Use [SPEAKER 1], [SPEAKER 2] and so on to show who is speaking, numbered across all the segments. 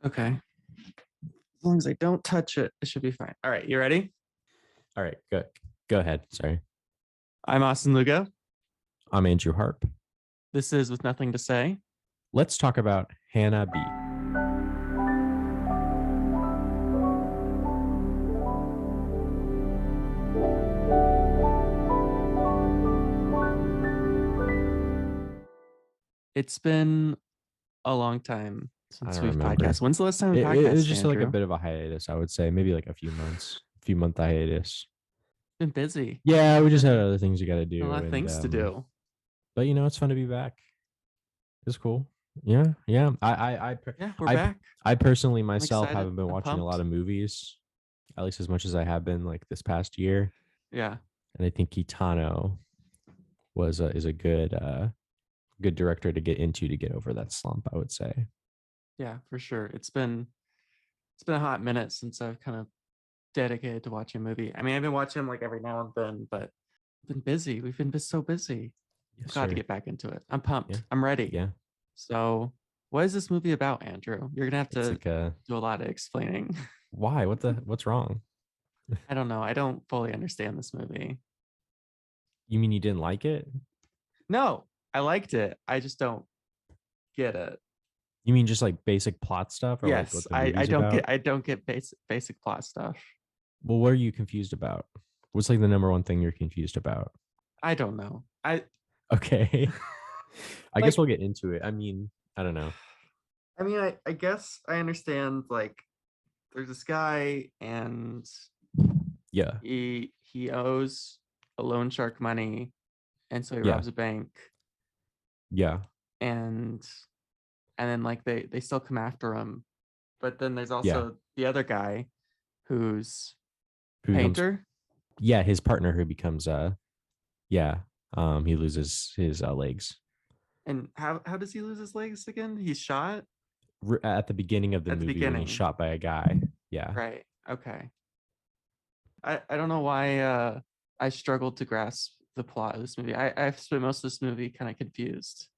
[SPEAKER 1] Okay. As long as I don't touch it, it should be fine. All right, you ready?
[SPEAKER 2] All right, go ahead. Sorry.
[SPEAKER 1] I'm Austin Lugo.
[SPEAKER 2] I'm Andrew Harp.
[SPEAKER 1] This is With Nothing to Say.
[SPEAKER 2] Let's talk about Hana-Bi.
[SPEAKER 1] It's been a long time
[SPEAKER 2] I
[SPEAKER 1] since
[SPEAKER 2] don't
[SPEAKER 1] we've
[SPEAKER 2] remember.
[SPEAKER 1] podcasted. When's the last time we
[SPEAKER 2] It was
[SPEAKER 1] podcasted,
[SPEAKER 2] just like a
[SPEAKER 1] Andrew?
[SPEAKER 2] bit of a hiatus, I would say. Maybe like a few months, few month hiatus.
[SPEAKER 1] Been busy.
[SPEAKER 2] Yeah, we just had
[SPEAKER 1] Been
[SPEAKER 2] other things you got to
[SPEAKER 1] a
[SPEAKER 2] do.
[SPEAKER 1] lot of
[SPEAKER 2] And,
[SPEAKER 1] things to do.
[SPEAKER 2] but it's fun to be back. It's cool. Yeah. Yeah.
[SPEAKER 1] Yeah, we're
[SPEAKER 2] I,
[SPEAKER 1] back.
[SPEAKER 2] I personally
[SPEAKER 1] I'm
[SPEAKER 2] myself
[SPEAKER 1] excited.
[SPEAKER 2] haven't been
[SPEAKER 1] I'm
[SPEAKER 2] watching a lot
[SPEAKER 1] pumped.
[SPEAKER 2] of movies, at least as much as I have been like this past year.
[SPEAKER 1] Yeah.
[SPEAKER 2] And I think Kitano is a good director to get into to get over that slump, I would say.
[SPEAKER 1] Yeah, for sure. It's been a hot minute since I've kind of dedicated to watching a movie. I mean, I've been watching them like every now and then, but I've been busy. We've been so busy.
[SPEAKER 2] Yes,
[SPEAKER 1] Got to
[SPEAKER 2] sir.
[SPEAKER 1] get back into it. I'm
[SPEAKER 2] Yeah.
[SPEAKER 1] pumped. I'm ready.
[SPEAKER 2] Yeah.
[SPEAKER 1] So, what is this movie about, Andrew? You're gonna have
[SPEAKER 2] It's
[SPEAKER 1] to
[SPEAKER 2] like a
[SPEAKER 1] do a lot of explaining.
[SPEAKER 2] why? What's wrong?
[SPEAKER 1] I don't know. I don't fully understand this movie.
[SPEAKER 2] You mean you didn't like it?
[SPEAKER 1] No, I liked it. I just don't get it.
[SPEAKER 2] You mean just like basic plot stuff or like
[SPEAKER 1] Yes,
[SPEAKER 2] what the
[SPEAKER 1] I
[SPEAKER 2] movie's
[SPEAKER 1] don't get
[SPEAKER 2] about?
[SPEAKER 1] basic plot stuff.
[SPEAKER 2] Well, what are you confused about? What's like the number one thing you're confused about?
[SPEAKER 1] I don't know. I
[SPEAKER 2] Okay. I guess
[SPEAKER 1] like.
[SPEAKER 2] we'll get into it. I mean, I don't know.
[SPEAKER 1] I mean, I guess I understand. Like, there's this guy, and
[SPEAKER 2] Yeah.
[SPEAKER 1] he owes a loan shark money, and so he
[SPEAKER 2] Yeah.
[SPEAKER 1] robs a bank,
[SPEAKER 2] Yeah.
[SPEAKER 1] and then like they still come after him. But then there's
[SPEAKER 2] Yeah.
[SPEAKER 1] also the other guy who's a
[SPEAKER 2] Who becomes
[SPEAKER 1] painter.
[SPEAKER 2] yeah, his partner who becomes yeah, he loses his legs.
[SPEAKER 1] And how does he lose his legs again? He's shot
[SPEAKER 2] At the beginning of the
[SPEAKER 1] at the
[SPEAKER 2] movie when he's
[SPEAKER 1] beginning.
[SPEAKER 2] shot by a guy. Yeah.
[SPEAKER 1] Right. Okay. I don't know why I struggled to grasp the plot of this movie. I've spent most of this movie kind of confused.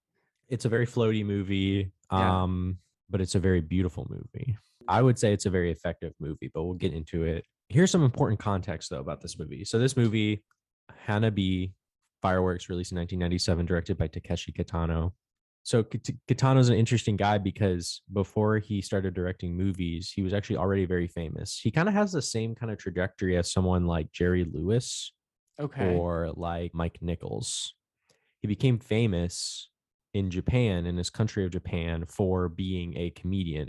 [SPEAKER 2] It's a very floaty movie,
[SPEAKER 1] Yeah.
[SPEAKER 2] but it's a very beautiful movie. I would say it's a very effective movie, but we'll get into it. Here's some important context though about this movie. So this movie, Hana-Bi Fireworks, released in 1997, directed by Takeshi Kitano. So Kitano's an interesting guy because before he started directing movies, he was actually already very famous. He kind of has the same kind of trajectory as someone like Jerry Lewis
[SPEAKER 1] Okay.
[SPEAKER 2] or like Mike Nichols. He became famous in Japan, in his country of Japan, for being a comedian.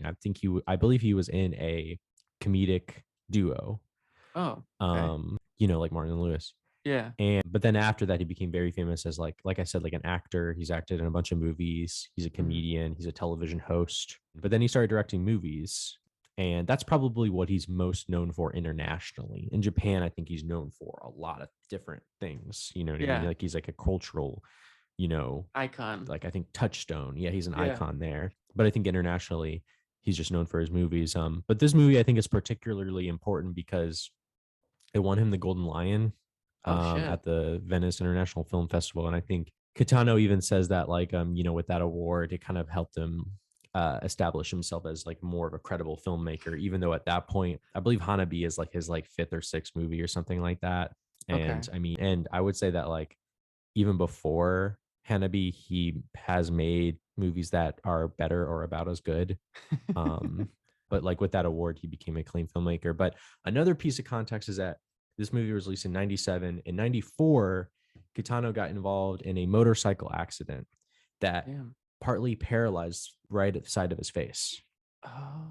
[SPEAKER 2] I believe he was in a comedic duo,
[SPEAKER 1] Oh, okay.
[SPEAKER 2] like Martin Lewis.
[SPEAKER 1] Yeah.
[SPEAKER 2] But then after that, he became very famous as like I said, like an actor. He's acted in a bunch of movies. He's a
[SPEAKER 1] Mhm.
[SPEAKER 2] comedian. He's a television host. But then he started directing movies, and that's probably what he's most known for internationally. In Japan, I think he's known for a lot of different things. You know what I mean?
[SPEAKER 1] Yeah.
[SPEAKER 2] Like he's like a cultural,
[SPEAKER 1] Icon.
[SPEAKER 2] like I think touchstone. Yeah, he's an
[SPEAKER 1] Yeah.
[SPEAKER 2] icon there. But I think internationally, he's just known for his movies. But this movie I think is particularly important because it won him the Golden Lion
[SPEAKER 1] Oh shit.
[SPEAKER 2] at the Venice International Film Festival, and I think Kitano even says that like with that award it kind of helped him establish himself as like more of a credible filmmaker. Even though at that point, I believe Hana-Bi is like his like fifth or sixth movie or something like that. And
[SPEAKER 1] Okay.
[SPEAKER 2] I mean, and I would say that like even before Hana-Bi, he has made movies that are better or about as good. Um, but like with that award, he became a acclaimed filmmaker. But another piece of context is that this movie was released in 97. In 94, Kitano got involved in a motorcycle accident that
[SPEAKER 1] Damn.
[SPEAKER 2] partly paralyzed right side of his face.
[SPEAKER 1] Oh.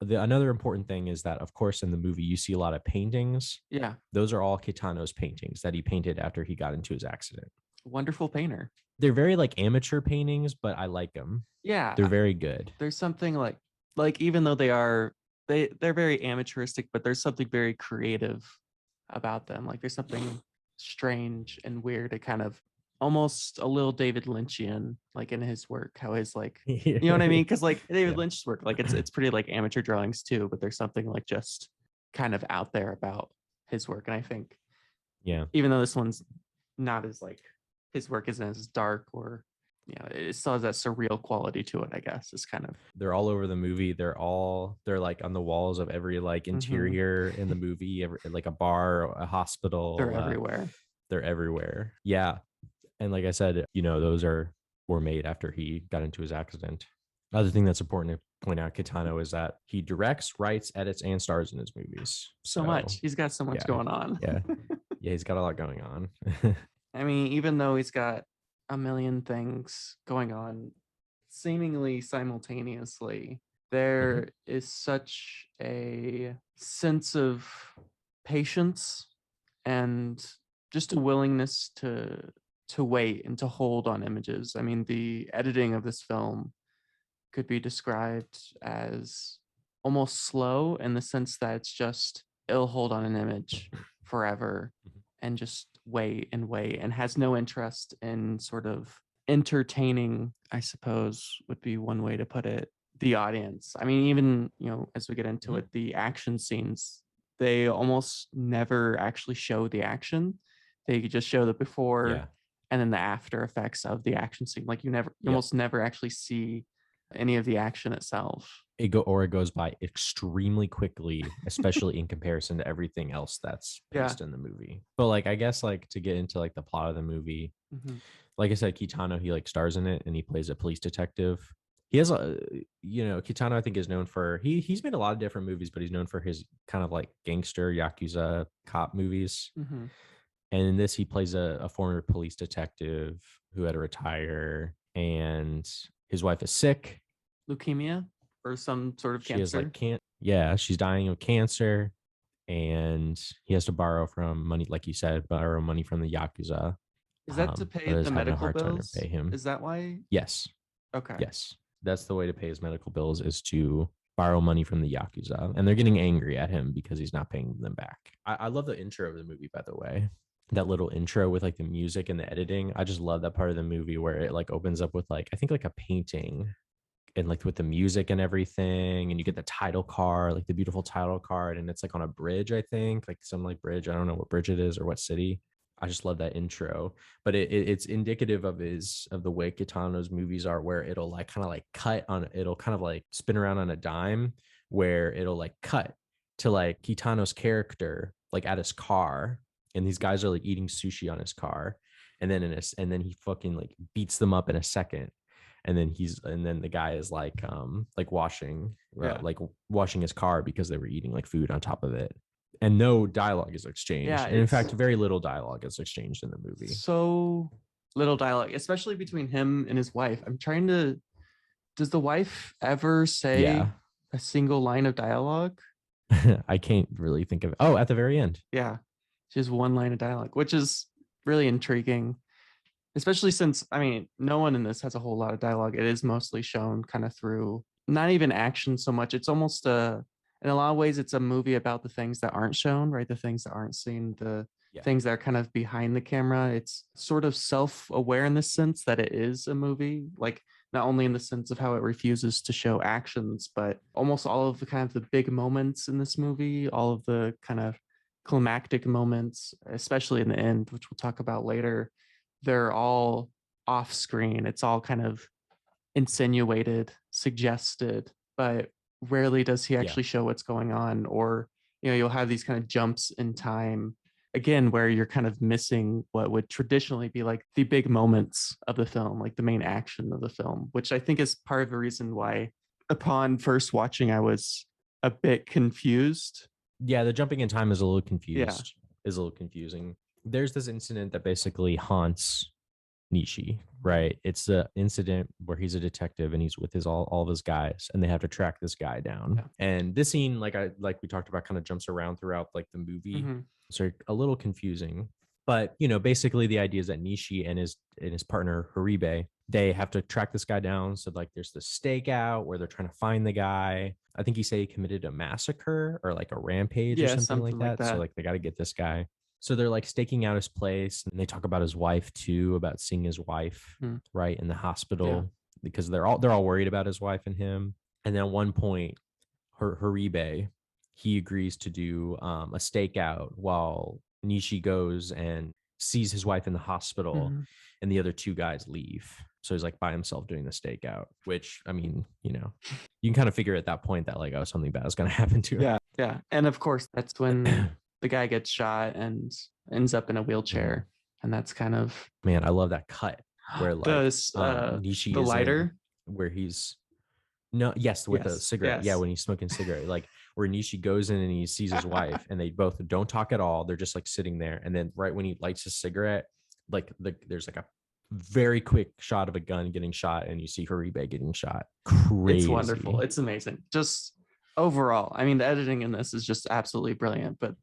[SPEAKER 2] Another important thing is that, of course, in the movie, you see a lot of paintings.
[SPEAKER 1] Yeah.
[SPEAKER 2] Those are all Kitano's paintings that he painted after he got into his accident.
[SPEAKER 1] Wonderful painter.
[SPEAKER 2] They're very like amateur paintings, but I like them. They're
[SPEAKER 1] Yeah.
[SPEAKER 2] very good.
[SPEAKER 1] There's something like even though they're very amateuristic, but there's something very creative about them. Like there's something strange and weird. It kind of almost a little David Lynchian, like in his work, how his like, you know what I mean? Because like David
[SPEAKER 2] Yeah.
[SPEAKER 1] Lynch's work, like it's pretty like amateur drawings too, but there's something like just kind of out there about his work. And I think
[SPEAKER 2] Yeah.
[SPEAKER 1] even though this one's not as like his work isn't as dark or it still has that surreal quality to it, I guess. It's kind of
[SPEAKER 2] They're all over the movie. They're like on the walls of every like
[SPEAKER 1] mhm,
[SPEAKER 2] interior in the movie, like a bar, a
[SPEAKER 1] they're
[SPEAKER 2] hospital.
[SPEAKER 1] everywhere.
[SPEAKER 2] They're everywhere. Yeah, and like I said, those were made after he got into his accident. Other thing that's important to point out, Kitano, is that he directs, writes, edits, and stars in his movies.
[SPEAKER 1] So
[SPEAKER 2] So
[SPEAKER 1] much. He's got so much
[SPEAKER 2] yeah,
[SPEAKER 1] going on.
[SPEAKER 2] yeah, yeah. He's got a lot going on.
[SPEAKER 1] I mean, even though he's got a million things going on seemingly simultaneously,
[SPEAKER 2] Mhm.
[SPEAKER 1] there is such a sense of patience and just a willingness to wait and to hold on images. I mean, the editing of this film could be described as almost slow in the sense that it's just it'll hold on an image forever and just wait and has no interest in sort of entertaining, I suppose would be one way to put it, the audience. I mean, even, as we get into
[SPEAKER 2] Mhm.
[SPEAKER 1] it, the action scenes, they almost never actually show the action. They just show the before
[SPEAKER 2] Yeah.
[SPEAKER 1] and then the after effects of the action scene. Like you
[SPEAKER 2] Yep.
[SPEAKER 1] almost never actually see any of the action itself.
[SPEAKER 2] It goes by extremely quickly, especially in comparison to everything else that's
[SPEAKER 1] Yeah.
[SPEAKER 2] paced in the movie. But like I guess like to get into like the plot of the movie,
[SPEAKER 1] Mhm.
[SPEAKER 2] like I said, Kitano, he like stars in it and he plays a police detective. He has a Kitano I think is known for he's made a lot of different movies, but he's known for his kind of like gangster yakuza cop movies.
[SPEAKER 1] Mhm.
[SPEAKER 2] And in this, he plays a former police detective who had to retire, and his wife is sick.
[SPEAKER 1] Leukemia or some sort of
[SPEAKER 2] She has like
[SPEAKER 1] cancer.
[SPEAKER 2] can't yeah, she's dying of cancer, and he has to borrow from money, like you said, borrow money from the yakuza.
[SPEAKER 1] Is that to
[SPEAKER 2] But
[SPEAKER 1] pay
[SPEAKER 2] is
[SPEAKER 1] the
[SPEAKER 2] having a
[SPEAKER 1] medical
[SPEAKER 2] hard time to
[SPEAKER 1] bills?
[SPEAKER 2] pay him.
[SPEAKER 1] Is that why?
[SPEAKER 2] Yes,
[SPEAKER 1] Okay.
[SPEAKER 2] yes, that's the way to pay his medical bills is to borrow money from the yakuza, and they're getting angry at him because he's not paying them back. I love the intro of the movie, by the way. That little intro with like the music and the editing. I just love that part of the movie where it like opens up with like I think like a painting and like with the music and everything, and you get the title card, like the beautiful title card, and it's like on a bridge, I think, like some like bridge. I don't know what bridge it is or what city. I just love that intro, but it's indicative of the way Kitano's movies are, where it'll like kind of like cut on, it'll kind of like spin around on a dime, where it'll like cut to like Kitano's character like at his car, and these guys are like eating sushi on his car, and then and then he fucking like beats them up in a second, and then the guy is like
[SPEAKER 1] Yeah.
[SPEAKER 2] washing his car because they were eating like food on top of it, and no dialogue is
[SPEAKER 1] Yeah,
[SPEAKER 2] exchanged, and in fact
[SPEAKER 1] it's
[SPEAKER 2] very little dialogue is exchanged in the movie.
[SPEAKER 1] so little dialogue, especially between him and his wife. I'm trying to does the wife ever say
[SPEAKER 2] Yeah.
[SPEAKER 1] a single line of dialogue?
[SPEAKER 2] I can't really think of, oh, at the very end.
[SPEAKER 1] Yeah. Just one line of dialogue, which is really intriguing, especially since I mean, no one in this has a whole lot of dialogue. It is mostly shown kind of through not even action so much. It's almost in a lot of ways it's a movie about the things that aren't shown, right? The things that aren't seen, the
[SPEAKER 2] Yeah.
[SPEAKER 1] things that are kind of behind the camera. It's sort of self-aware in the sense that it is a movie, like not only in the sense of how it refuses to show actions, but almost all of the kind of the big moments in this movie, all of the kind of climactic moments, especially in the end, which we'll talk about later, they're all off screen. It's all kind of insinuated, suggested, but rarely does he
[SPEAKER 2] Yeah.
[SPEAKER 1] actually show what's going on. Or, you'll have these kind of jumps in time again where you're kind of missing what would traditionally be like the big moments of the film, like the main action of the film, which I think is part of the reason why upon first watching I was a bit confused.
[SPEAKER 2] Yeah, the jumping in time
[SPEAKER 1] Yeah.
[SPEAKER 2] is a little confusing. There's this incident that basically haunts Nishi, right? It's the incident where he's a detective and he's with his all of his guys, and they have to track this guy down.
[SPEAKER 1] Yeah.
[SPEAKER 2] And this scene, like we talked about, kind of jumps around throughout like the movie,
[SPEAKER 1] Mm-hmm.
[SPEAKER 2] so a little confusing. But basically the idea is that Nishi and his partner Haribe, they have to track this guy down. So like there's the stakeout where they're trying to find the guy. I think he said he committed a massacre or like a rampage or
[SPEAKER 1] Yeah,
[SPEAKER 2] something
[SPEAKER 1] something
[SPEAKER 2] like
[SPEAKER 1] like
[SPEAKER 2] that. So
[SPEAKER 1] that.
[SPEAKER 2] like they got to get this guy. So they're like staking out his place, and they talk about his wife too, about seeing his wife
[SPEAKER 1] Mm.
[SPEAKER 2] right in the
[SPEAKER 1] Yeah.
[SPEAKER 2] hospital, because they're all worried about his wife and him. And then at one point, Haribe, he agrees to do a stakeout while Nishi goes and sees his wife in the hospital,
[SPEAKER 1] Mm-hmm.
[SPEAKER 2] and the other two guys leave. So he's like by himself doing the stakeout, which I mean, you know, you can kind of figure at that point that like, oh, something bad is going to happen to him.
[SPEAKER 1] Yeah. And of course, that's when the guy gets shot and ends up in a wheelchair. And that's kind of
[SPEAKER 2] Man, I love that cut where like Nishi
[SPEAKER 1] the
[SPEAKER 2] is in,
[SPEAKER 1] lighter.
[SPEAKER 2] where he's no, yes, with a
[SPEAKER 1] Yes.
[SPEAKER 2] cigarette. Yeah,
[SPEAKER 1] Yes.
[SPEAKER 2] when he's smoking a cigarette, like where Nishi goes in and he sees his wife, and they both don't talk at all. They're just like sitting there, and then right when he lights his cigarette, like there's like a very quick shot of a gun getting shot, and you see Haribe getting shot. Crazy.
[SPEAKER 1] It's wonderful. It's amazing. Just overall, I mean, the editing in this is just absolutely brilliant. But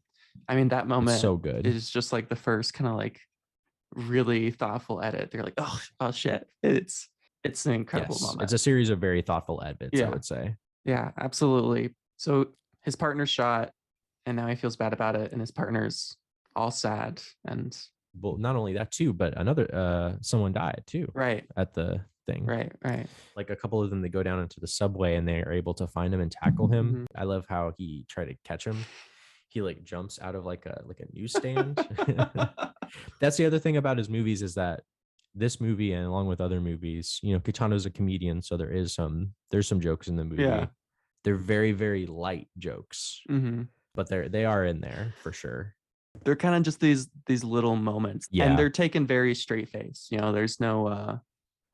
[SPEAKER 1] I mean, that moment
[SPEAKER 2] It's so good.
[SPEAKER 1] is just like the first kind of like really thoughtful edit. They're like, oh shit. It's an incredible moment.
[SPEAKER 2] It's a series of very thoughtful edits, I would say.
[SPEAKER 1] Yeah, absolutely. So his partner's shot, and now he feels bad about it, and his partner's all sad. And
[SPEAKER 2] well, not only that too, but another someone died too.
[SPEAKER 1] Right.
[SPEAKER 2] At the thing.
[SPEAKER 1] Right.
[SPEAKER 2] Like a couple of them, they go down into the subway and they are able to find him and tackle him. I love how he tried to catch him. He like jumps out of like a newsstand. That's the other thing about his movies is that this movie, and along with other movies, you know, Kitano's a comedian, so there's some jokes in the movie.
[SPEAKER 1] Yeah.
[SPEAKER 2] They're very, very light jokes, but they are in there for sure.
[SPEAKER 1] They're kind of just these little moments, and they're taken very straight face. You know, there's no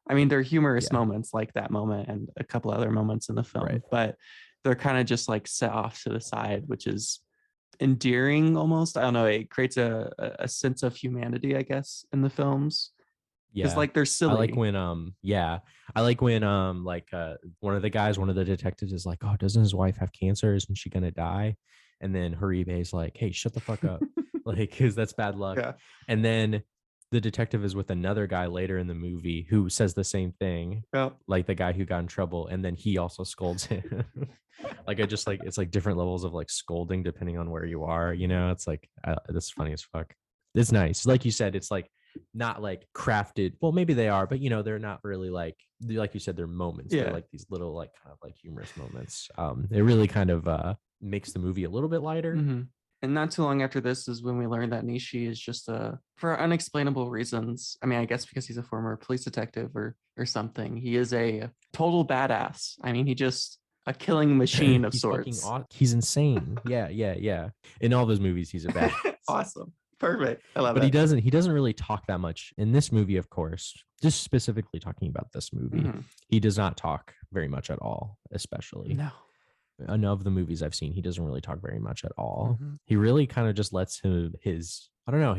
[SPEAKER 1] I mean, they're humorous moments like that moment and a couple other moments in the film, but they're kind of just like set off to the side, which is endearing almost. I don't know. It creates a sense of humanity, I guess, in the films. Because like they're silly.
[SPEAKER 2] I like when one of the detectives is like, oh, doesn't his wife have cancer? Isn't she gonna die? And then Haribe's like, hey, shut the fuck up. Like, because that's bad luck. Yeah. And then the detective is with another guy later in the movie who says the same thing. Yeah. Like the guy who got in trouble, and then he also scolds him. Like I just like, it's like different levels of like scolding depending on where you are, you know. It's like that's funny as fuck. It's nice. Like you said, it's like not like crafted. Well, maybe they are, but you know, they're not really like you said, they're moments. Yeah. They're like these little like kind of like humorous moments. It really kind of makes the movie a little bit lighter.
[SPEAKER 1] And not too long after this is when we learn that Nishi is just for unexplainable reasons. I mean, I guess because he's a former police detective or something. He is a total badass. I mean, he just a killing machine of sorts.
[SPEAKER 2] He's insane. Yeah. In all of his movies, he's a badass.
[SPEAKER 1] Awesome. Perfect. I love it.
[SPEAKER 2] But he doesn't really talk that much in this movie, of course. Just specifically talking about this movie, he does not talk very much at all, especially.
[SPEAKER 1] No.
[SPEAKER 2] Of the movies I've seen, he doesn't really talk very much at all. He really kind of just lets he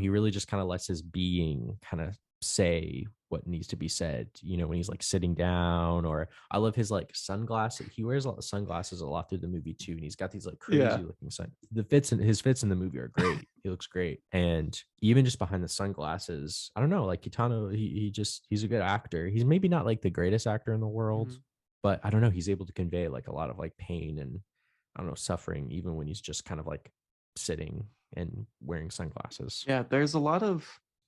[SPEAKER 2] really just kind of lets his being kind of say what needs to be said, you know, when he's like sitting down. Or I love his like sunglasses. He wears a lot of sunglasses a lot through the movie too, and he's got these like crazy looking his fits in the movie are great. He looks great. And even just behind the sunglasses, I don't know, like Kitano, he's a good actor. He's maybe not like the greatest actor in the world, but I don't know, he's able to convey like a lot of like pain and I don't know, suffering, even when he's just kind of like sitting and wearing sunglasses.
[SPEAKER 1] Yeah, there's a lot of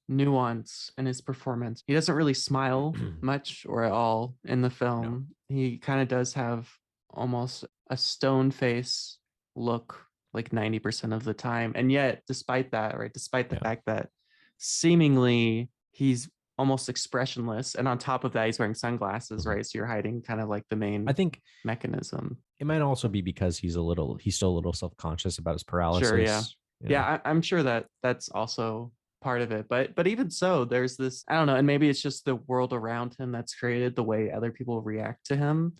[SPEAKER 1] nuance in his performance. He doesn't really smile much or at all in the film. No. He kind of does have almost a stone face look like 90% of the time. And yet, despite that, despite the fact that seemingly he's almost expressionless, and on top of that he's wearing sunglasses, right? So you're hiding kind of like the main, I think, mechanism.
[SPEAKER 2] It might also be because he's still a little self-conscious about his paralysis.
[SPEAKER 1] Sure, yeah. You know? I'm sure that's also part of it, but even so, there's this, I don't know, and maybe it's just the world around him that's created the way other people react to him,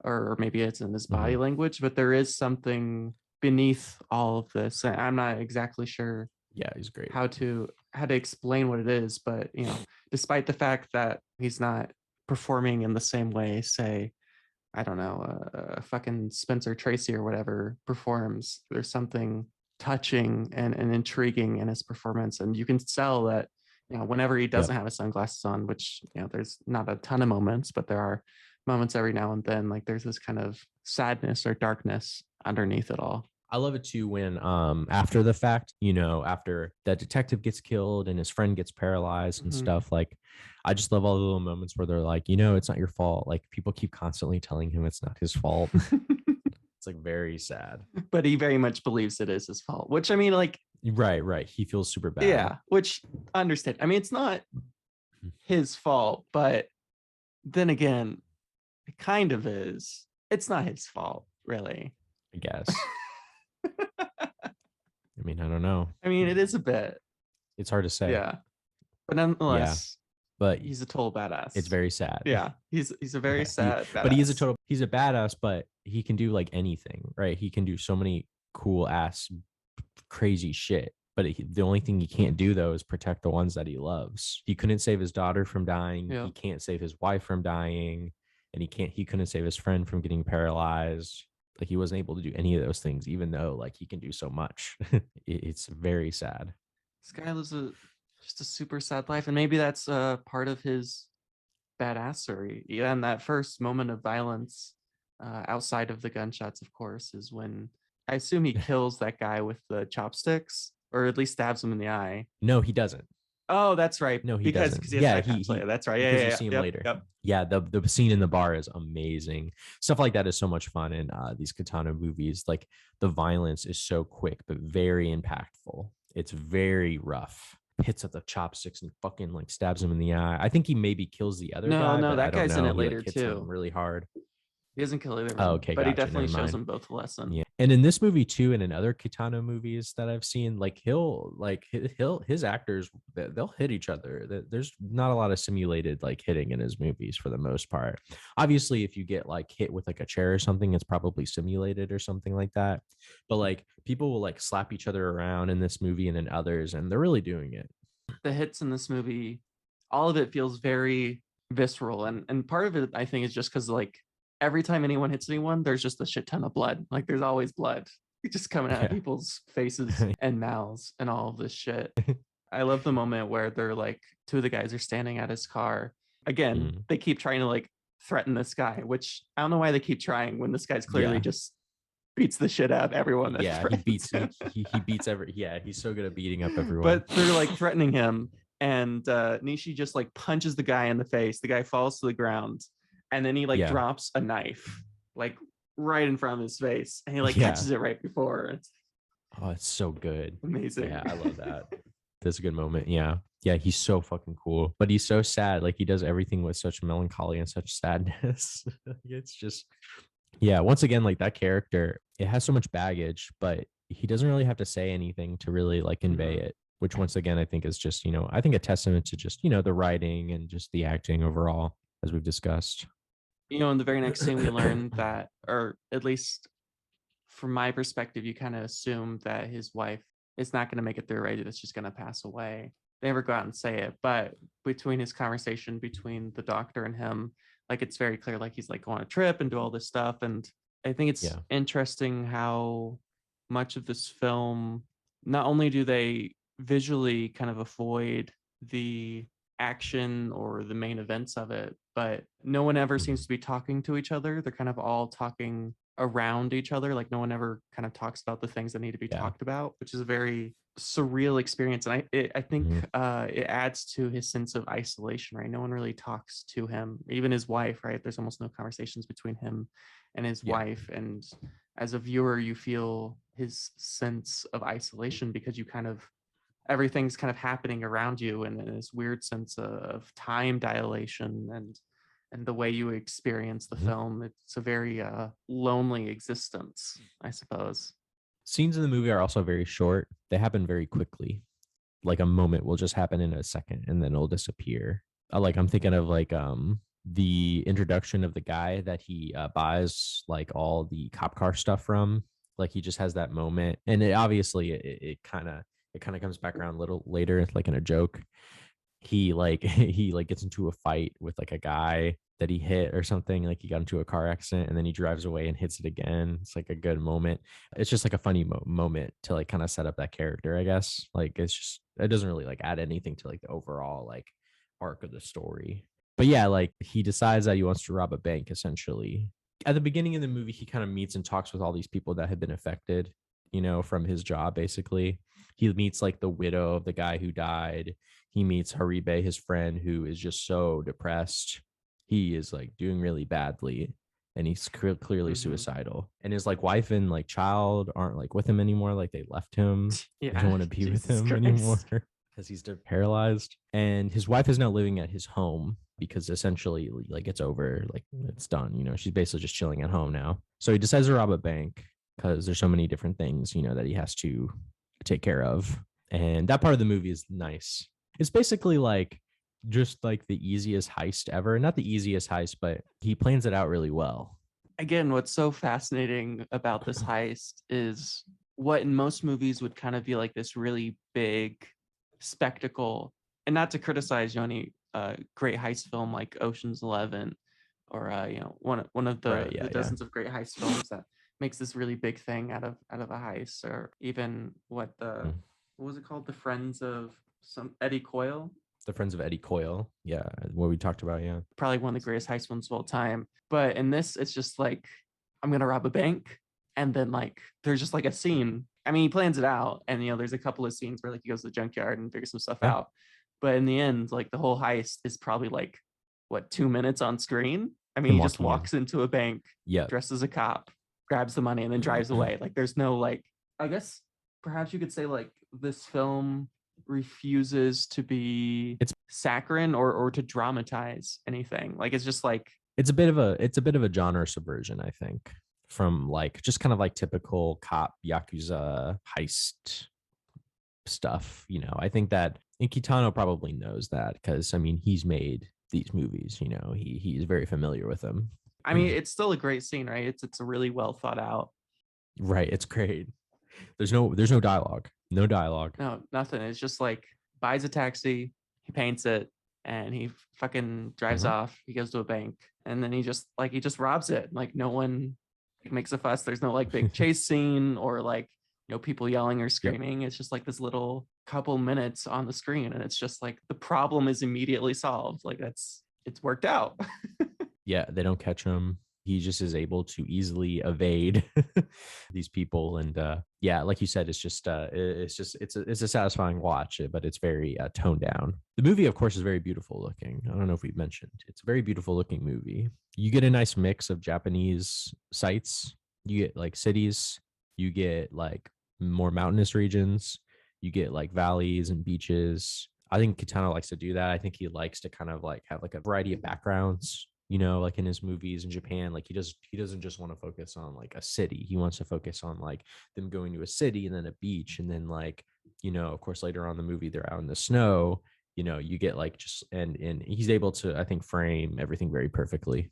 [SPEAKER 1] or maybe it's in his body language, but there is something beneath all of this. I'm not exactly sure
[SPEAKER 2] he's great
[SPEAKER 1] how to explain what it is, but you know, despite the fact that he's not performing in the same way, say, I don't know, fucking Spencer Tracy or whatever performs, there's something touching and intriguing in his performance. And you can tell that, you know, whenever he doesn't have his sunglasses on, which, you know, there's not a ton of moments, but there are moments every now and then, like there's this kind of sadness or darkness underneath it all.
[SPEAKER 2] I love it too when after the fact, you know, after that detective gets killed and his friend gets paralyzed and stuff, like I just love all the little moments where they're like, you know, it's not your fault. Like people keep constantly telling him it's not his fault. It's like very sad.
[SPEAKER 1] But he very much believes it is his fault, which I mean, like,
[SPEAKER 2] right. He feels super bad.
[SPEAKER 1] Yeah, which I understand. I mean, it's not his fault, but then again, it kind of is. It's not his fault, really.
[SPEAKER 2] I guess. I mean, I don't know.
[SPEAKER 1] I mean, it is a bit,
[SPEAKER 2] It's hard to say.
[SPEAKER 1] yeah, but
[SPEAKER 2] Yeah,
[SPEAKER 1] nonetheless,
[SPEAKER 2] but
[SPEAKER 1] he's a total
[SPEAKER 2] it's
[SPEAKER 1] badass.
[SPEAKER 2] very sad.
[SPEAKER 1] Yeah, he's a very
[SPEAKER 2] Yeah,
[SPEAKER 1] sad
[SPEAKER 2] but
[SPEAKER 1] badass.
[SPEAKER 2] he's a badass, but he can do like anything, right? He can do so many cool ass crazy shit. But the only thing he can't do though is protect the ones that he loves. He couldn't save his daughter from dying.
[SPEAKER 1] Yeah,
[SPEAKER 2] He can't save his wife from dying, and he couldn't save his friend from getting paralyzed. Like he wasn't able to do any of those things, even though like he can do so much. It's very sad.
[SPEAKER 1] this guy lives a just a super sad life, and maybe that's part of his badassery. Yeah, and that first moment of violence, outside of the gunshots, of course, is when I assume he kills that guy with the chopsticks, or at least stabs him in the eye.
[SPEAKER 2] No, he doesn't.
[SPEAKER 1] Oh, that's right.
[SPEAKER 2] No, he
[SPEAKER 1] Because
[SPEAKER 2] doesn't.
[SPEAKER 1] he has
[SPEAKER 2] Yeah,
[SPEAKER 1] backpacks later. That's right. Yeah,
[SPEAKER 2] because
[SPEAKER 1] yeah,
[SPEAKER 2] you
[SPEAKER 1] yeah.
[SPEAKER 2] see him
[SPEAKER 1] Yep,
[SPEAKER 2] later.
[SPEAKER 1] yep.
[SPEAKER 2] Yeah, the scene in the bar is amazing. Stuff like that is so much fun in these katana movies. Like the violence is so quick but very impactful. It's very rough. Hits at the chopsticks and fucking like stabs him in the eye. I think he maybe kills the other
[SPEAKER 1] No,
[SPEAKER 2] guy,
[SPEAKER 1] no,
[SPEAKER 2] but I
[SPEAKER 1] that
[SPEAKER 2] don't
[SPEAKER 1] guy's in
[SPEAKER 2] know.
[SPEAKER 1] it
[SPEAKER 2] He like
[SPEAKER 1] later
[SPEAKER 2] hits him
[SPEAKER 1] too.
[SPEAKER 2] really hard.
[SPEAKER 1] He doesn't kill either of
[SPEAKER 2] Oh,
[SPEAKER 1] them,
[SPEAKER 2] okay,
[SPEAKER 1] but he
[SPEAKER 2] gotcha.
[SPEAKER 1] definitely
[SPEAKER 2] Never
[SPEAKER 1] shows
[SPEAKER 2] mind.
[SPEAKER 1] them both a lesson.
[SPEAKER 2] Yeah. And in this movie too, and in other Kitano movies that I've seen, like he'll his actors they'll hit each other. There's not a lot of simulated like hitting in his movies for the most part. Obviously, if you get like hit with like a chair or something, it's probably simulated or something like that. But like people will like slap each other around in this movie and in others, and they're really doing it.
[SPEAKER 1] The hits in this movie, all of it feels very visceral, and part of it I think is just because like every time anyone hits anyone, there's just a shit ton of blood. Like there's always blood just coming out of
[SPEAKER 2] Yeah.
[SPEAKER 1] people's faces and mouths and all of this shit. I love the moment where they're like two of the guys are standing at his car. Again,
[SPEAKER 2] Mm.
[SPEAKER 1] they keep trying to like threaten this guy, which I don't know why they keep trying when this guy's clearly
[SPEAKER 2] Yeah.
[SPEAKER 1] just beats the shit out of everyone that
[SPEAKER 2] Yeah, he
[SPEAKER 1] threatens
[SPEAKER 2] beats
[SPEAKER 1] him.
[SPEAKER 2] he beats every yeah, he's so good at beating up everyone.
[SPEAKER 1] But they're like threatening him, and Nishi just like punches the guy in the face. The guy falls to the ground, and then he like
[SPEAKER 2] Yeah.
[SPEAKER 1] drops a knife like right in front of his face, and he like
[SPEAKER 2] Yeah.
[SPEAKER 1] catches it right before. It's
[SPEAKER 2] Oh, it's so good.
[SPEAKER 1] amazing.
[SPEAKER 2] Yeah, I love that. That's a good moment. Yeah. Yeah, he's so fucking cool. But he's so sad. Like he does everything with such melancholy and such sadness. It's just yeah, once again, like that character, it has so much baggage, but he doesn't really have to say anything to really like convey
[SPEAKER 1] Mhm.
[SPEAKER 2] it, which once again I think is just, I think a testament to just, the writing and just the acting overall, as we've discussed.
[SPEAKER 1] In the very next scene, we learn that, or at least from my perspective, you kind of assume that his wife is not going to make it through, right? It's just going to pass away. They never go out and say it, but between his conversation between the doctor and him, like it's very clear, like he's like going on a trip and do all this stuff. And I think it's
[SPEAKER 2] Yeah.
[SPEAKER 1] interesting how much of this film, not only do they visually kind of avoid the action or the main events of it, but no one ever
[SPEAKER 2] Mhm.
[SPEAKER 1] seems to be talking to each other. They're kind of all talking around each other. Like no one ever kind of talks about the things that need to be
[SPEAKER 2] Yeah.
[SPEAKER 1] talked about, which is a very surreal experience. And I think
[SPEAKER 2] Mhm.
[SPEAKER 1] it adds to his sense of isolation, right? No one really talks to him, even his wife, right? There's almost no conversations between him and his
[SPEAKER 2] Yeah.
[SPEAKER 1] wife. And as a viewer, you feel his sense of isolation because you kind of everything's kind of happening around you in this weird sense of time dilation and the way you experience the
[SPEAKER 2] Mhm.
[SPEAKER 1] film. It's a very lonely existence, I suppose.
[SPEAKER 2] Scenes in the movie are also very short. They happen very quickly. Like a moment will just happen in a second and then it'll disappear. Like I'm thinking of like the introduction of the guy that he buys like all the cop car stuff from. Like he just has that moment, and it kind of comes back around a little later, like in a joke. He like he like gets into a fight with like a guy that he hit or something, like he got into a car accident and then he drives away and hits it again. It's like a good moment. It's just like a funny moment to like kind of set up that character, I guess. Like it's just it doesn't really like add anything to like the overall like arc of the story. But yeah, like he decides that he wants to rob a bank essentially. At the beginning of the movie, he kind of meets and talks with all these people that have been affected, from his job basically. He meets like the widow of the guy who died. He meets Haribe, his friend, who is just so depressed. He is like doing really badly, and he's clearly
[SPEAKER 1] Hmm.
[SPEAKER 2] suicidal. And his like wife and like child aren't like with him anymore. Like they left him. They don't
[SPEAKER 1] Yeah.
[SPEAKER 2] want to be with
[SPEAKER 1] Jesus
[SPEAKER 2] him anymore.
[SPEAKER 1] Christ.
[SPEAKER 2] because he's paralyzed, and his wife is now living at his home because essentially like it's over, like it's done. She's basically just chilling at home now. So he decides to rob a bank because there's so many different things that he has to take care of, and that part of the movie is nice. It's basically like just like the easiest heist ever. Not the easiest heist, but he plans it out really well.
[SPEAKER 1] Again, what's so fascinating about this heist is what in most movies would kind of be like this really big spectacle. And not to criticize, any great heist film like Ocean's 11, or one of
[SPEAKER 2] Right.
[SPEAKER 1] the
[SPEAKER 2] Yeah. Yeah.
[SPEAKER 1] dozens of great heist films that makes this really big thing out of a heist, or even
[SPEAKER 2] Mm.
[SPEAKER 1] what was it called, the Friends of some Eddie Coyle,
[SPEAKER 2] The Friends of Eddie Coyle. Yeah. What we talked about. Yeah.
[SPEAKER 1] probably one of the greatest heist films of all time. But in this, it's just like, I'm gonna rob a bank, and then like there's just like a scene. I mean, he plans it out, and there's a couple of scenes where like he goes to the junkyard and figures some stuff
[SPEAKER 2] Yeah.
[SPEAKER 1] out. But in the end, like the whole heist is probably like, what, 2 minutes on screen? I mean,
[SPEAKER 2] Him
[SPEAKER 1] he just
[SPEAKER 2] walking in.
[SPEAKER 1] walks into a bank,
[SPEAKER 2] Yeah.
[SPEAKER 1] dressed as a cop, grabs the money, and then drives away. Like there's no like, I guess perhaps you could say like this film refuses to be
[SPEAKER 2] It's
[SPEAKER 1] saccharine or to dramatize anything. Like it's just like,
[SPEAKER 2] it's a bit of a genre subversion, I think, from like just kind of like typical cop yakuza heist stuff. I think that and Kitano probably knows that because I mean he's made these movies. He's very familiar with them.
[SPEAKER 1] I mean, it's still a great scene, right? It's a really well thought out.
[SPEAKER 2] Right, it's great. There's no dialogue. No dialogue.
[SPEAKER 1] No, nothing. It's just like buys a taxi, he paints it, and he fucking drives
[SPEAKER 2] Mhm.
[SPEAKER 1] off. He goes to a bank, and then he just robs it. Like no one makes a fuss. There's no like big chase scene or like people yelling or
[SPEAKER 2] Yep.
[SPEAKER 1] screaming. It's just like this little couple minutes on the screen, and it's just like the problem is immediately solved. Like it's worked out.
[SPEAKER 2] Yeah, they don't catch him. He just is able to easily evade these people, and yeah, like you said, it's a satisfying watch, but it's very toned down. The movie, of course, is very beautiful looking. I don't know if we've mentioned it's a very beautiful looking movie. You get a nice mix of Japanese sites. You get like cities. You get like more mountainous regions. You get like valleys and beaches. I think Kitano likes to do that. I think he likes to kind of like have like a variety of backgrounds, like in his movies in Japan. Like he doesn't just want to focus on like a city. He wants to focus on like them going to a city and then a beach. And then like, of course, later on in the movie, they're out in the snow. You get like just and he's able to, I think, frame everything very perfectly.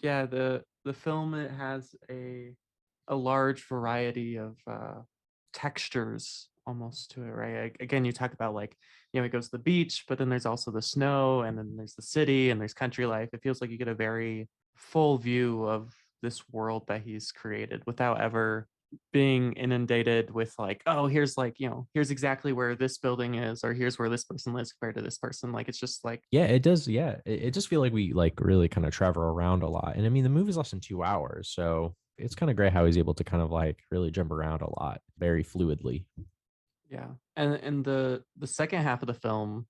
[SPEAKER 1] Yeah, the film, it has a large variety of textures almost to it, right? Like, again, you talk about like, it goes to the beach, but then there's also the snow, and then there's the city, and there's country life. It feels like you get a very full view of this world that he's created without ever being inundated with like, oh, here's like, here's exactly where this building is, or here's where this person lives compared to this person. Like it's just like,
[SPEAKER 2] Yeah, it does. Yeah, it just feel like we like really kind of travel around a lot. And I mean, the movie's less than 2 hours, so it's kind of great how he's able to kind of like really jump around a lot very fluidly.
[SPEAKER 1] yeah. And the second half of the film,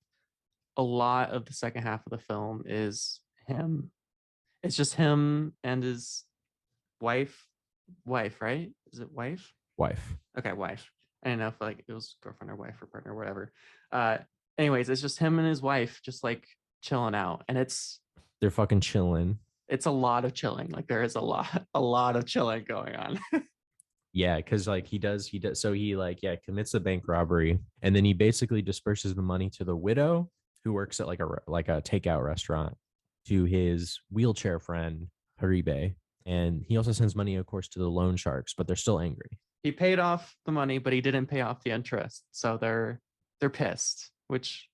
[SPEAKER 1] a lot of the second half of the film is him. It's just him and his wife. Wife, right? Is it wife?
[SPEAKER 2] Wife.
[SPEAKER 1] Okay, wife. I don't know if like it was girlfriend or wife or partner or whatever. Uh Anyways, it's just him and his wife just like chilling out. And
[SPEAKER 2] They're fucking chilling.
[SPEAKER 1] it's a lot of chilling. Like there is a lot of chilling going on.
[SPEAKER 2] Yeah, because like he does. So he like commits a bank robbery, and then he basically disperses the money to the widow who works at like a takeout restaurant, to his wheelchair friend Haribe, and he also sends money, of course, to the loan sharks, but they're still angry.
[SPEAKER 1] He paid off the money, but he didn't pay off the interest. So they're pissed, which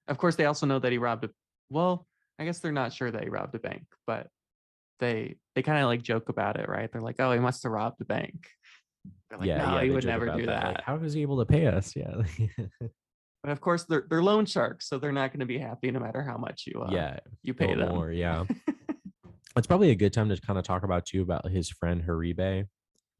[SPEAKER 1] of course they also know that he robbed a, well, I guess they're not sure that he robbed a bank, but they kind of like joke about it, right? They're like, "Oh, he must have robbed a bank." They're like,
[SPEAKER 2] Yeah,
[SPEAKER 1] "No,
[SPEAKER 2] yeah,
[SPEAKER 1] he
[SPEAKER 2] they
[SPEAKER 1] would
[SPEAKER 2] joke
[SPEAKER 1] never
[SPEAKER 2] about
[SPEAKER 1] do
[SPEAKER 2] that. Like,
[SPEAKER 1] that."
[SPEAKER 2] how is he able to pay us? Yeah,
[SPEAKER 1] But of course, they're loan sharks, so they're not going to be happy no matter how much
[SPEAKER 2] yeah,
[SPEAKER 1] you pay
[SPEAKER 2] or
[SPEAKER 1] them.
[SPEAKER 2] more. Yeah, it's probably a good time to kind of talk about too about his friend Haribe.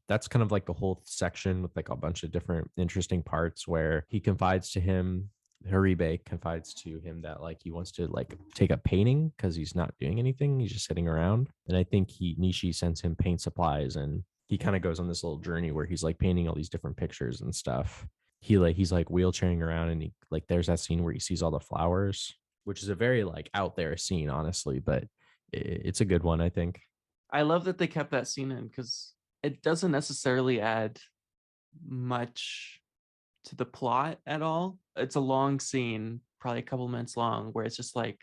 [SPEAKER 2] That's kind of like the whole section with like a bunch of different interesting parts where he confides to him. Haribe confides to him that like he wants to like take up painting because he's not doing anything. He's just sitting around. And I think Nishi sends him paint supplies, and he kind of goes on this little journey where he's like painting all these different pictures and stuff. he's like wheelchairing around, and he like there's that scene where he sees all the flowers, which is a very like out there scene, honestly, but it's a good one, I think.
[SPEAKER 1] I love that they kept that scene in because it doesn't necessarily add much to the plot at all. It's a long scene, probably a couple minutes long, where it's just like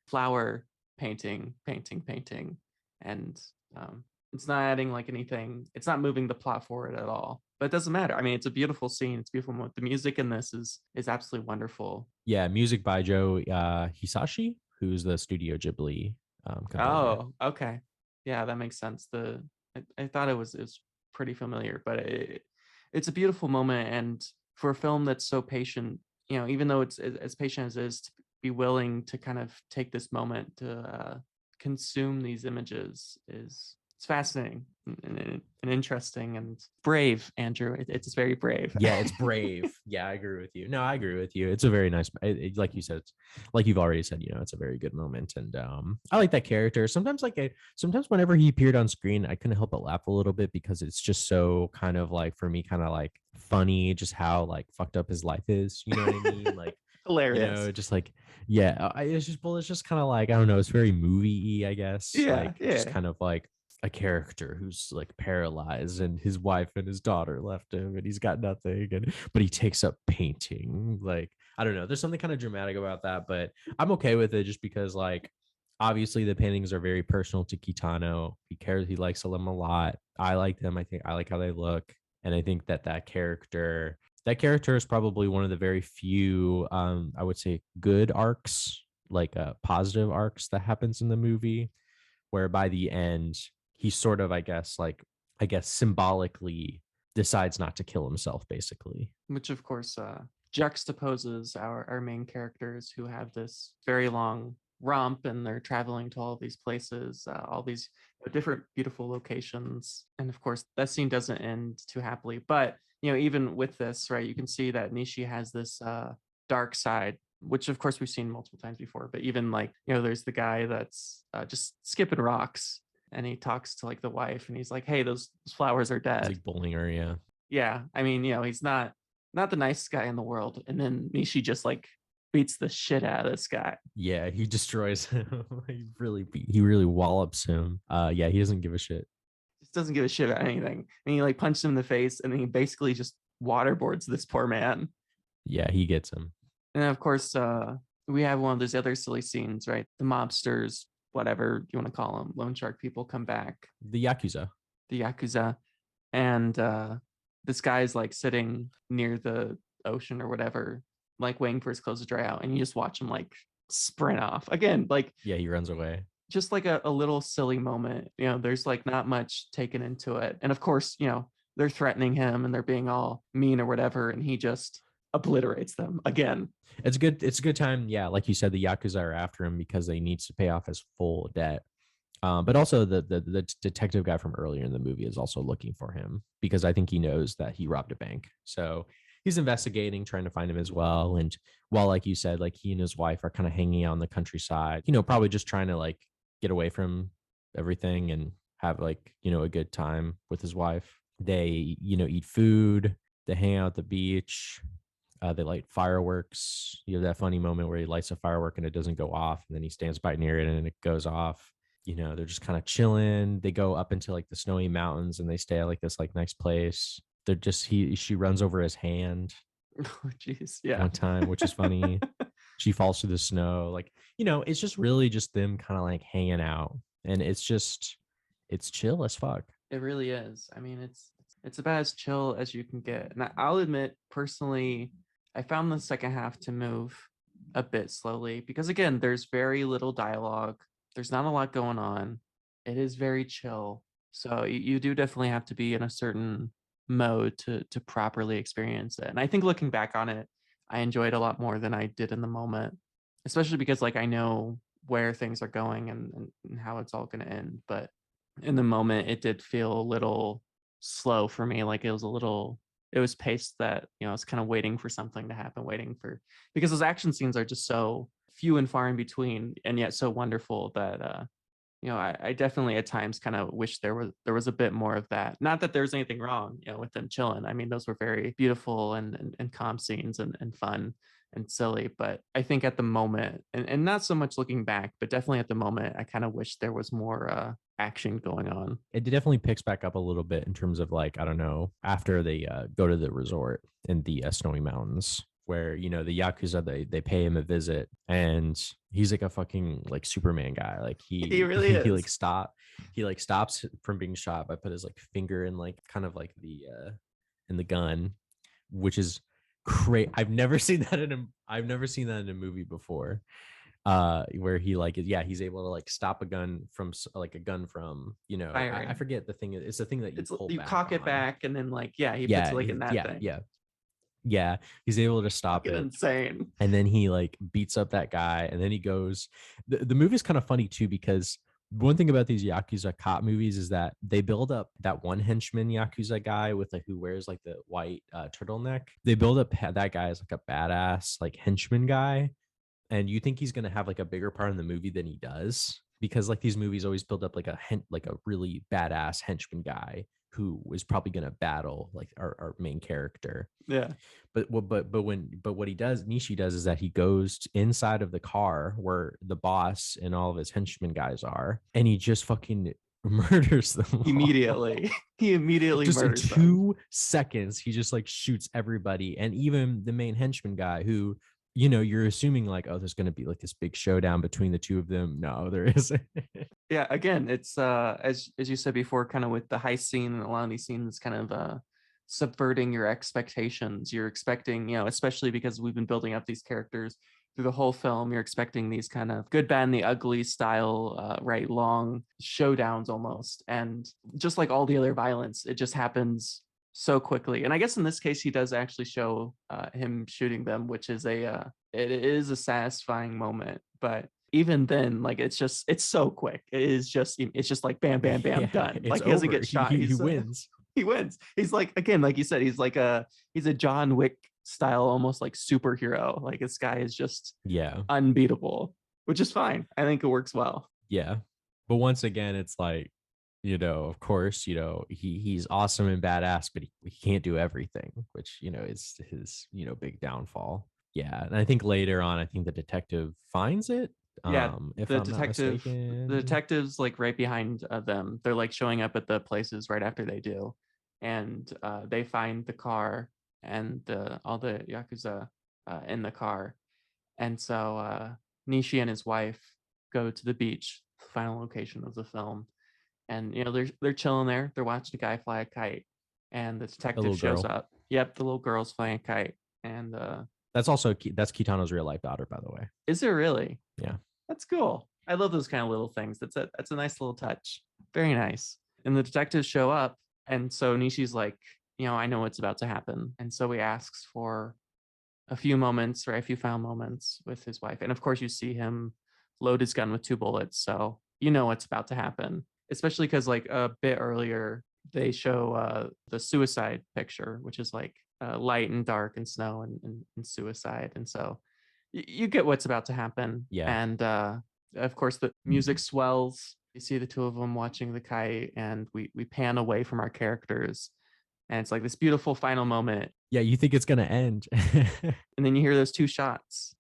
[SPEAKER 1] flower painting, painting, painting, and um, it's not adding like anything. It's not moving the plot forward at all. But it doesn't matter. I mean, it's a beautiful scene. It's a beautiful moment. The music in this is absolutely wonderful.
[SPEAKER 2] Yeah, music by Joe Hisashi, who's the Studio Ghibli composer.
[SPEAKER 1] Oh, okay. Yeah, that makes sense. I thought it was pretty familiar, but it's a beautiful moment, and for a film that's so patient, even though it's as patient as it is to be willing to kind of take this moment to consume these images is it's fascinating and interesting and brave, Andrew. It's very brave.
[SPEAKER 2] Yeah, it's brave. Yeah, I agree with you. No, I agree with you. It's a very nice, like you said, it's like you've already said. It's a very good moment, and I like that character. Sometimes whenever he appeared on screen, I couldn't help but laugh a little bit because it's just so kind of like for me, kind of like funny, just how like fucked up his life is. You know what I mean? Like,
[SPEAKER 1] Hilarious.
[SPEAKER 2] just like yeah, it's just kind of like I don't know. It's very movie-y, I guess.
[SPEAKER 1] Yeah,
[SPEAKER 2] Like just
[SPEAKER 1] yeah.
[SPEAKER 2] kind of like a character who's like paralyzed and his wife and his daughter left him and he's got nothing and but he takes up painting. Like I don't know, there's something kind of dramatic about that, but I'm okay with it just because like obviously the paintings are very personal to Kitano. He likes them a lot. I like them. I think I like how they look, and I think that character is probably one of the very few I would say good arcs, like positive arcs that happens in the movie, where by the end he sort of I guess symbolically decides not to kill himself basically.
[SPEAKER 1] Which of course juxtaposes our main characters who have this very long romp and they're traveling to all these places, all these different beautiful locations. And of course, that scene doesn't end too happily. But even with this, right, you can see that Nishi has this dark side, which of course we've seen multiple times before. But even like there's the guy that's just skipping rocks, and he talks to like the wife, and he's like, "Hey, those flowers are
[SPEAKER 2] He's
[SPEAKER 1] dead."
[SPEAKER 2] like bullying her, yeah.
[SPEAKER 1] Yeah, I mean, he's not the nicest guy in the world, and then Nishi just like beats the shit out of this guy.
[SPEAKER 2] Yeah, he destroys him. He really wallops him. Yeah, he doesn't give a shit.
[SPEAKER 1] Just doesn't give a shit about anything, and he like punches him in the face, and then he basically just waterboards this poor man.
[SPEAKER 2] Yeah, he gets him.
[SPEAKER 1] And of course, we have one of those other silly scenes, right? The mobsters, whatever you want to call them, loan shark people come back,
[SPEAKER 2] The Yakuza.
[SPEAKER 1] the yakuza, and this guy's like sitting near the ocean or whatever, like waiting for his clothes to dry out, and you just watch him like sprint off again, like
[SPEAKER 2] Yeah, he runs away.
[SPEAKER 1] just like a little silly moment. There's like not much taken into it, and of course, they're threatening him and they're being all mean or whatever, and he just obliterates them again.
[SPEAKER 2] It's a good time. Yeah, like you said, the Yakuza are after him because they needs to pay off his full debt. But also the detective guy from earlier in the movie is also looking for him because I think he knows that he robbed a bank. So he's investigating, trying to find him as well. And while, like you said, like he and his wife are kind of hanging out in the countryside, probably just trying to like get away from everything and have like, a good time with his wife. They, eat food, they hang out at the beach, they light fireworks. You have that funny moment where he lights a firework and it doesn't go off, and then he stands by near it and it goes off. They're just kind of chilling. They go up into like the snowy mountains and they stay at like this like nice place. They're just she runs over his hand
[SPEAKER 1] Oh, jeez, yeah.
[SPEAKER 2] one time, which is funny. She falls through the snow. Like, it's just really just them kind of like hanging out. And it's chill as fuck.
[SPEAKER 1] It really is. I mean, it's about as chill as you can get. And I'll admit, personally, I found the second half to move a bit slowly because again, there's very little dialogue. There's not a lot going on. It is very chill. So you do definitely have to be in a certain mode to properly experience it. And I think looking back on it, I enjoyed a lot more than I did in the moment, especially because like I know where things are going and how it's all going to end. But in the moment it did feel a little slow for me, like it was paced that I was kind of waiting for something to happen, waiting for, because those action scenes are just so few and far in between and yet so wonderful that I definitely at times kind of wish there was a bit more of that. Not that there's anything wrong, with them chilling. I mean, those were very beautiful and calm scenes and fun and silly. But I think at the moment, and not so much looking back, but definitely at the moment, I kind of wish there was more action going on.
[SPEAKER 2] It definitely picks back up a little bit in terms of like, I don't know, after they go to the resort in the snowy mountains where the yakuza they pay him a visit, and he's like a fucking like Superman guy. Like
[SPEAKER 1] He
[SPEAKER 2] he
[SPEAKER 1] really
[SPEAKER 2] he
[SPEAKER 1] is.
[SPEAKER 2] like stops from being shot by put his like finger in like kind of like the in the gun, which is great. I've never seen that in a movie before. Where he like yeah, he's able to like stop a gun from like a gun from I
[SPEAKER 1] Firing.
[SPEAKER 2] forget the thing. It's the thing that you
[SPEAKER 1] It's
[SPEAKER 2] pull
[SPEAKER 1] you
[SPEAKER 2] back
[SPEAKER 1] cock it
[SPEAKER 2] on.
[SPEAKER 1] back and then like yeah, he puts
[SPEAKER 2] Yeah,
[SPEAKER 1] it like in that
[SPEAKER 2] yeah,
[SPEAKER 1] thing.
[SPEAKER 2] yeah, yeah. He's able to stop
[SPEAKER 1] Fucking
[SPEAKER 2] it,
[SPEAKER 1] insane.
[SPEAKER 2] and then he like beats up that guy, and then he goes. The movie's kind of funny too, because one thing about these yakuza cop movies is that they build up that one henchman yakuza guy with like who wears like the white turtleneck. They build up that guy as like a badass like henchman guy, and you think he's going to have like a bigger part in the movie than he does, because like these movies always build up like like a really badass henchman guy who is probably going to battle like our main character.
[SPEAKER 1] Yeah.
[SPEAKER 2] But what he does, Nishi does, is that he goes inside of the car where the boss and all of his henchmen guys are, and he just fucking murders them all.
[SPEAKER 1] Immediately. He immediately
[SPEAKER 2] Just in
[SPEAKER 1] murders them.
[SPEAKER 2] 2 seconds, he just like shoots everybody, and even the main henchman guy, who you're assuming like, oh, there's going to be like this big showdown between the two of them. No, there isn't.
[SPEAKER 1] Yeah, again, it's as you said before, kind of with the heist scene and a lot of these scenes kind of subverting your expectations. You're expecting, especially because we've been building up these characters through the whole film, you're expecting these kind of good, bad, and the ugly style, right? Long showdowns almost. And just like all the other violence, it just happens so quickly. And I guess in this case, he does actually show him shooting them, which is it is a satisfying moment. But even then, like it's so quick. It's just like bam, bam, bam,
[SPEAKER 2] Yeah,
[SPEAKER 1] done.
[SPEAKER 2] it's
[SPEAKER 1] Like he doesn't
[SPEAKER 2] over.
[SPEAKER 1] get shot.
[SPEAKER 2] He wins.
[SPEAKER 1] He wins. He's like again, like you said, he's a John Wick style, almost like superhero. Like this guy is just
[SPEAKER 2] Yeah,
[SPEAKER 1] unbeatable, which is fine. I think it works well.
[SPEAKER 2] yeah. But once again, it's like, of course, he's awesome and badass, but he can't do everything, which is his big downfall. Yeah, and I think later on, I think the detective finds it.
[SPEAKER 1] Yeah,
[SPEAKER 2] If
[SPEAKER 1] the
[SPEAKER 2] I'm not
[SPEAKER 1] detective, the
[SPEAKER 2] mistaken.
[SPEAKER 1] detectives like right behind them. They're like showing up at the places right after they do, and they find the car and all the yakuza in the car. And so Nishi and his wife go to the beach, final location of the film, and they're chilling there. They're watching a guy fly a kite, and the
[SPEAKER 2] A
[SPEAKER 1] detective
[SPEAKER 2] little
[SPEAKER 1] shows
[SPEAKER 2] girl.
[SPEAKER 1] up. Yep, the little girl's flying a kite, and
[SPEAKER 2] That's Kitano's real life daughter, by the way.
[SPEAKER 1] is it really?
[SPEAKER 2] Yeah.
[SPEAKER 1] That's cool. I love those kind of little things. That's a nice little touch. Very nice. And the detectives show up, and so Nishi's like, I know what's about to happen, and so he asks for a few moments, right, a few final moments with his wife, and of course you see him load his gun with 2 bullets, so you know what's about to happen. Especially because like a bit earlier they show the suicide picture, which is like light and dark and snow and suicide, and so you get what's about to happen.
[SPEAKER 2] Yeah.
[SPEAKER 1] And of course the music swells. You see the two of them watching the kite, and we pan away from our characters, and it's like this beautiful final moment.
[SPEAKER 2] Yeah, you think it's gonna end.
[SPEAKER 1] And then you hear those 2 shots.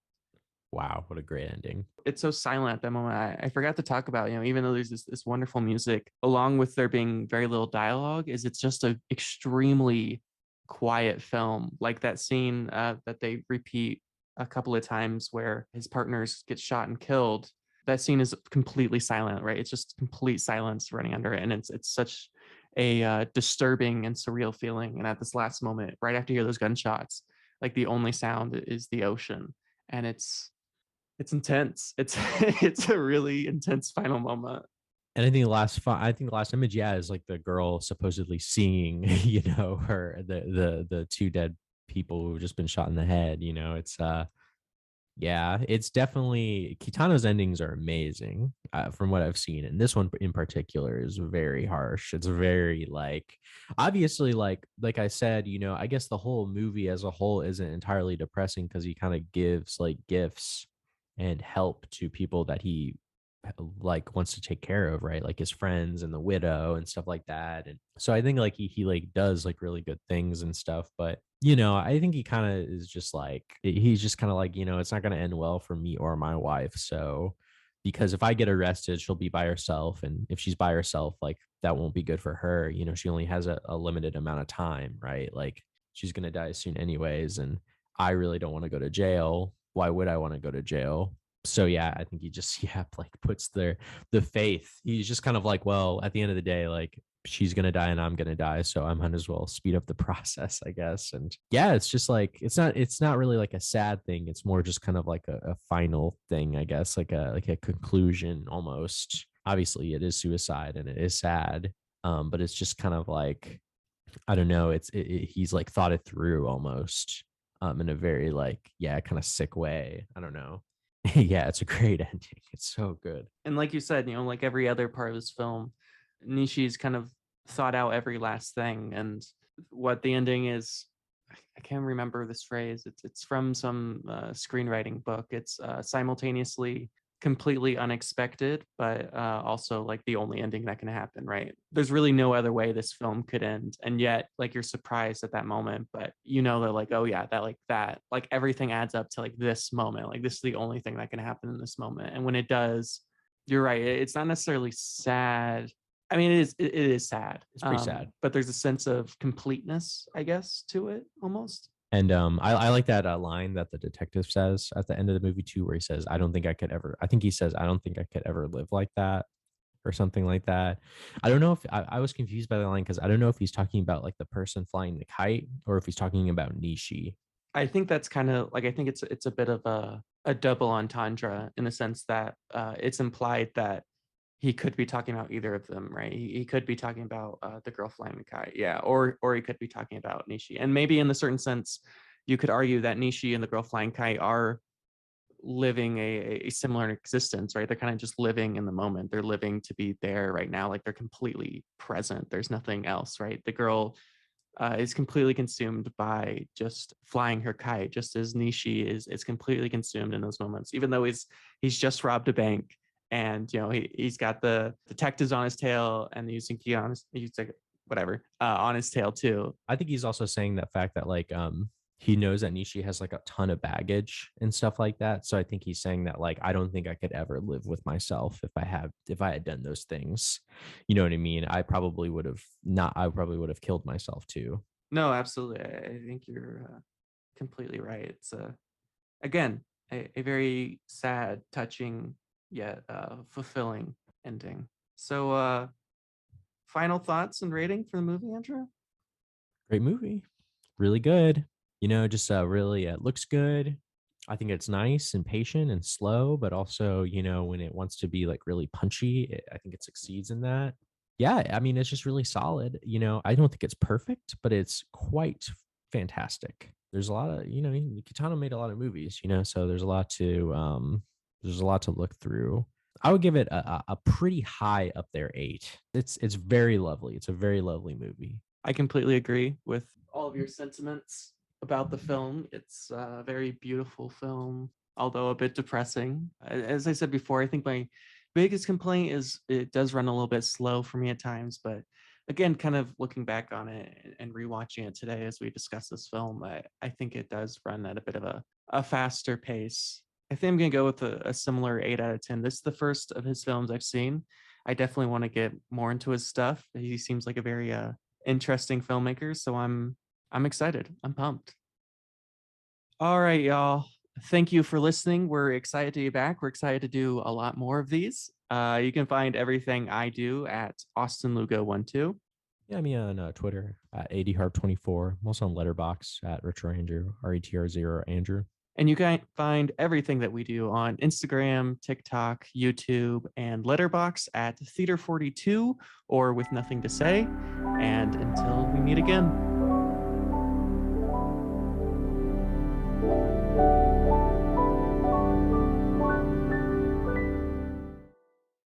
[SPEAKER 2] Wow, what a great ending.
[SPEAKER 1] It's so silent at that moment. I forgot to talk about, even though there's this wonderful music, along with there being very little dialogue, is it's just a extremely quiet film. Like that scene that they repeat a couple of times where his partners get shot and killed. That scene is completely silent, right? It's just complete silence running under it, and it's such a disturbing and surreal feeling. And at this last moment, right after you hear those gunshots, like the only sound is the ocean, and it's intense. It's it's a really intense final moment.
[SPEAKER 2] And I think the last image, yeah, is like the girl supposedly seeing, her the two dead people who've just been shot in the head. It's yeah, it's definitely Kitano's endings are amazing from what I've seen, and this one in particular is very harsh. It's very like, obviously, like I said, I guess the whole movie as a whole isn't entirely depressing because he kind of gives like gifts and help to people that he like wants to take care of, right? Like his friends and the widow and stuff like that. And so I think like he like does like really good things and stuff. But I think he kind of is just like he's just kind of like, it's not gonna end well for me or my wife. So because if I get arrested, she'll be by herself. And if she's by herself, like that won't be good for her. She only has a limited amount of time, right? Like she's gonna die soon anyways. And I really don't want to go to jail. Why would I want to go to jail? So yeah, I think he just like puts the faith. He's just kind of like, well, at the end of the day, like she's gonna die and I'm gonna die, so I might as well speed up the process, I guess. And yeah, it's just like it's not really like a sad thing. It's more just kind of like a final thing, I guess, like a conclusion almost. Obviously, it is suicide and it is sad, but it's just kind of like I don't know. He's like thought it through almost, in a very like yeah, kind of sick way. I don't know. Yeah, it's a great ending. It's so good.
[SPEAKER 1] And like you said, like every other part of this film, Nishi's kind of thought out every last thing. And what the ending is, I can't remember this phrase. It's from some screenwriting book. It's simultaneously completely unexpected, but also like the only ending that can happen, right? There's really no other way this film could end. And yet, like you're surprised at that moment, but that like, oh yeah, that, like everything adds up to like this moment. Like this is the only thing that can happen in this moment. And when it does, you're right. It's not necessarily sad. I mean, it is sad.
[SPEAKER 2] It's pretty sad.
[SPEAKER 1] But there's a sense of completeness, I guess, to it almost.
[SPEAKER 2] And I like that line that the detective says at the end of the movie too, where he says, "I don't think I could ever." I think he says, "I don't think I could ever live like that," or something like that. I don't know if I was confused by the line because I don't know if he's talking about like the person flying the kite or if he's talking about Nishi.
[SPEAKER 1] I think that's kind of like, I think it's a bit of a double entendre in the sense that it's implied that he could be talking about either of them, right? He could be talking about the girl flying the kite, yeah, or he could be talking about Nishi. And maybe in a certain sense, you could argue that Nishi and the girl flying kite are living a similar existence, right? They're kind of just living in the moment. They're living to be there right now, like they're completely present. There's nothing else, right? The girl is completely consumed by just flying her kite, just as Nishi is completely consumed in those moments. Even though he's just robbed a bank, and he's got the detectives on his tail, and he's like whatever on his tail too.
[SPEAKER 2] I think he's also saying that fact that like he knows that Nishi has like a ton of baggage and stuff like that. So I think he's saying that like I don't think I could ever live with myself if I had done those things. You know what I mean? I probably would have killed myself too.
[SPEAKER 1] No, absolutely. I think you're completely right. It's again a very sad, touching, yet fulfilling ending. So final thoughts and rating for the movie, Andrew?
[SPEAKER 2] Great movie. Really good. Just really looks good. I think it's nice and patient and slow, but also, when it wants to be like really punchy, I think it succeeds in that. Yeah, I mean, it's just really solid. I don't think it's perfect, but it's quite fantastic. There's a lot of, Kitano made a lot of movies, so there's a lot to look through. I would give it a pretty high up there 8. It's very lovely. It's a very lovely movie.
[SPEAKER 1] I completely agree with all of your sentiments about the film. It's a very beautiful film, although a bit depressing. As I said before, I think my biggest complaint is it does run a little bit slow for me at times. But again, kind of looking back on it and rewatching it today as we discuss this film, I think it does run at a bit of a faster pace. I think I'm going to go with a similar 8 out of 10. This is the first of his films I've seen. I definitely want to get more into his stuff. He seems like a very interesting filmmaker, so I'm excited. I'm pumped. All right, y'all. Thank you for listening. We're excited to be back. We're excited to do a lot more of these. You can find everything I do at Austin Lugo 12.
[SPEAKER 2] Yeah, me on Twitter at adharp24. I'm also on Letterbox at Retro Andrew, RETR0 Andrew.
[SPEAKER 1] And you can find everything that we do on Instagram, TikTok, YouTube, and Letterbox at Theater42 or With Nothing to Say. And until we meet again.